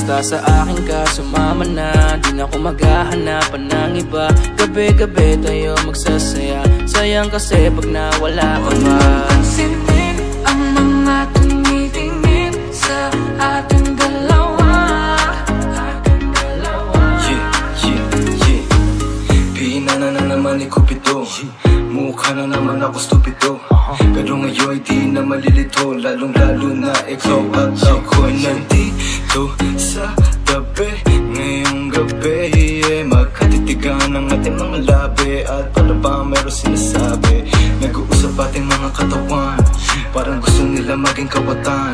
Basta sa akin ka sumama na, di na ako maghahanapan ng iba. Gabi-gabi tayo magsasaya, sayang kasi pag nawala ka ba. Pansinin ang mga tumitingin sa ating dalawa. Pinana na naman ni Cupido, mukha na naman ako stupido. Pero ngayon di na malilito, lalong lalo na ikaw at ako'y nandito sa tabi. Ngayong gabi, magkatitigan ang ating mga labi. At para ba meron sinasabi, nag-uusap ating mga katawan, parang gusto nila maging kawatan.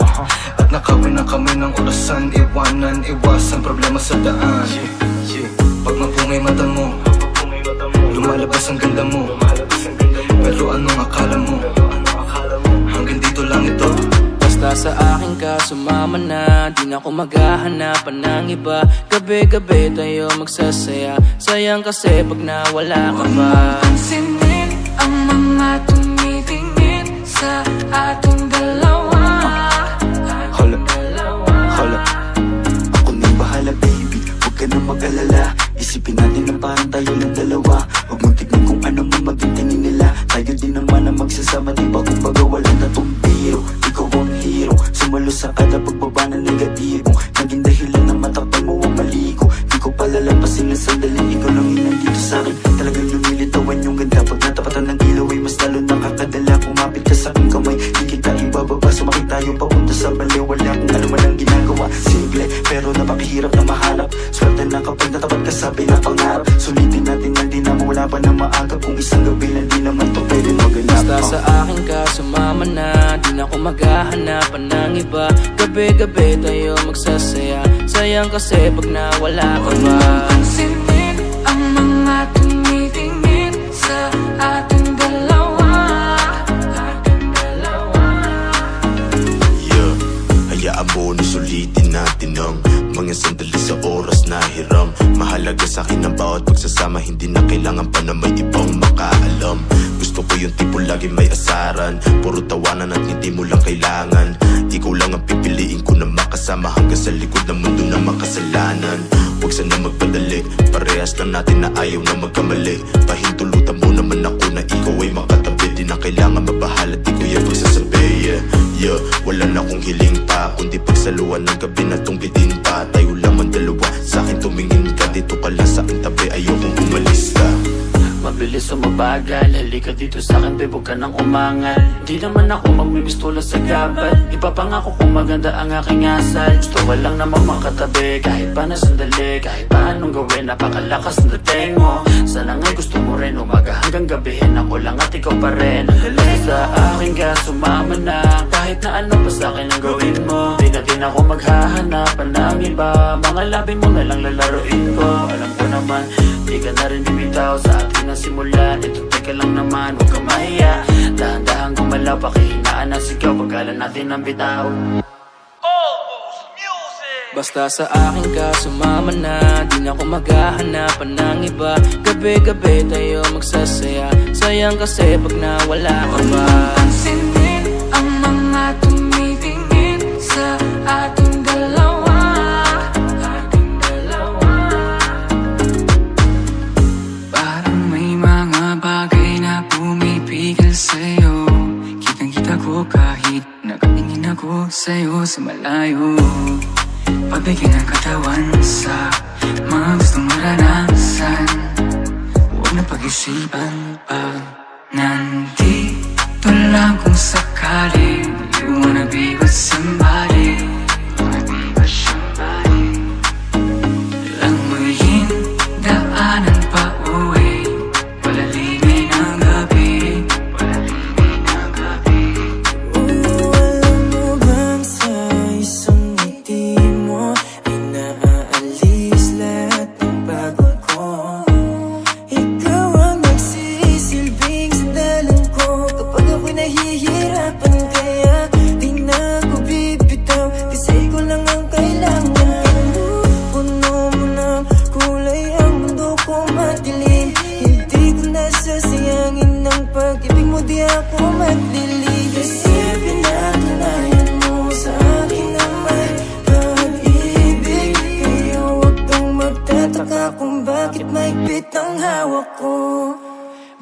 At nakawin na kami ng orasan, iwanan, iwasan problema sa daan. Pag mapungay mata mo, lumalabas ang ganda mo. Pero anong akala mo? Hanggang dito lang ito. Basta sa akin ka sumama na, di na ako maghahanapan ng iba. Gabi-gabi tayo magsasaya, sayang kasi pag nawala ka ba. Pansinin ang mga tumitingin sa ating dalawa. Hold up, ako nang bahala baby, huwag ka nang mag-alala. Isipin natin na parang tayo lang dalawa. Huwag mong tignan kung ano man maging tingin nila. Tayo din naman ang magsasama, di ba kumbaga wala na tong biro. Ikaw ang hero, sumalo sa kada pagbaba na negatibo. Naging dahilan ng matakpan mo ang maligo. Di ko palalampasin ng sandali, ikaw lang yung nandito sa'kin. Talagang lumilitawan yung ganda. Pag natapatan ng ilaw ay mas lalo nakakadala. Kumapit ka sa'king kamay, di kita ibababa. Sumakit tayo papunta sa baliw, wala kung ano man ang ginagawa. Simple, pero napakahirap na mahanap. Swerte na kapag natapat ka sa pinapangarap. Sulitin natin na di na mawala pa na maaga. Kung isang gabi na di naman to pwede maganap. Basta sa akin ka sumama na, di na ako maghahanapan ng iba. Gabi-gabi tayo magsasaya, sayang kasi pag nawala ka ba. Pansinin ang mga tumitingin sa ating dalawa. Yeah, hayaan mo na sulitin natin ang mga sandali sa oras na hiram. Mahalaga sa akin ang bawat pagsasama, hindi na kailangan pa na may ibang makaalam. Gusto ko yung tipo lagi may asaran, puro tawanan at hindi mo lang kailangan. Ikaw lang ang pipiliin ko na makasama hanggang sa likod ng mundo na makasalanan. Huwag sana magpadali, parehas lang natin na ayaw na magkamali. Pahintulutan mo naman ako na ikaw ay makatabi. Di na kailangan mabahala, di ko yan pagsasabi. Yeah, wala na akong hiling pa, kundi pagsaluan ng gabi na tunggitin pa. Tayo lamang dalawa, sa'kin tumingin ka, dito ka lang sa'king tabi, ayokong umalis ka. Mabilis o mabagal, halika dito sa'kin babe, huwag ka nang umangal. Di naman ako magmimistula sa gabal, ipapangako kung maganda ang aking asal. Gusto ko lang naman makatabi, kahit pa na sandali. Kahit pa anong gawin, napakalakas ng dating mo. Sana nga'y gusto mo rin, umaga hanggang gabihin. Ako lang at ikaw pa rin. Halika sa akin ka, sumama na. Kahit na ano pa sa'kin ang gawin mo, di na din ako maghahanapan ng iba. Mga labi mo na lang lalaroin ko. Alam ko naman, di ka na rin bibitaw sa atin na simulan. Ito teka lang naman, huwag kang mahiya. Dahan-dahan gumalaw, pakihinaan ang sigaw. Pagkalan natin ang bitaw. Basta sa akin ka sumama na, di na ako maghahanapan ng iba. Gabi-gabi tayo magsasaya, sayang kasi pag nawala ka ba. Pansinin ang mga tumitingin sa ating dalawa. Parang may mga bagay na pumipigil sa'yo. Kitang-kita ko kahit nakatingin ako sa'yo sa malayo. Pagbigyan ng katawan sa mga gustong maranasan. Huwag na pag-isipan pag nandito lang kung sakali. You wanna be with somebody. Lang mo yung daanan pa uwi. Palalimin ang gabi. Alam mo bang sa isang ngiti mo ay naaalis lahat ng pagod ko. Ikaw ang nagsisilbing sandalan ko kapag ako'y nahihirapan ako.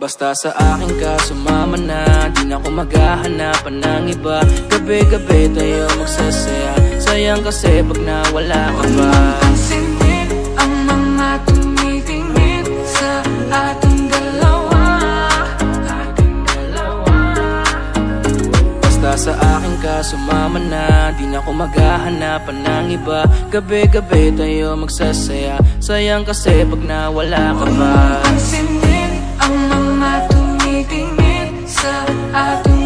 Basta sa akin ka sumama na, di na ako maghahanapan ng iba. Gabi-gabi tayo magsasaya, sayang kasi pag nawala ka ba. Pansinin ang mga tumitingin sa ating dalawa. Basta sa akin ka sumama na, di na ako maghahanapan ng iba. Gabi-gabi tayo magsasaya, sayang kasi pag nawala ka ba. Pansinin ang mga tumitingin sa ating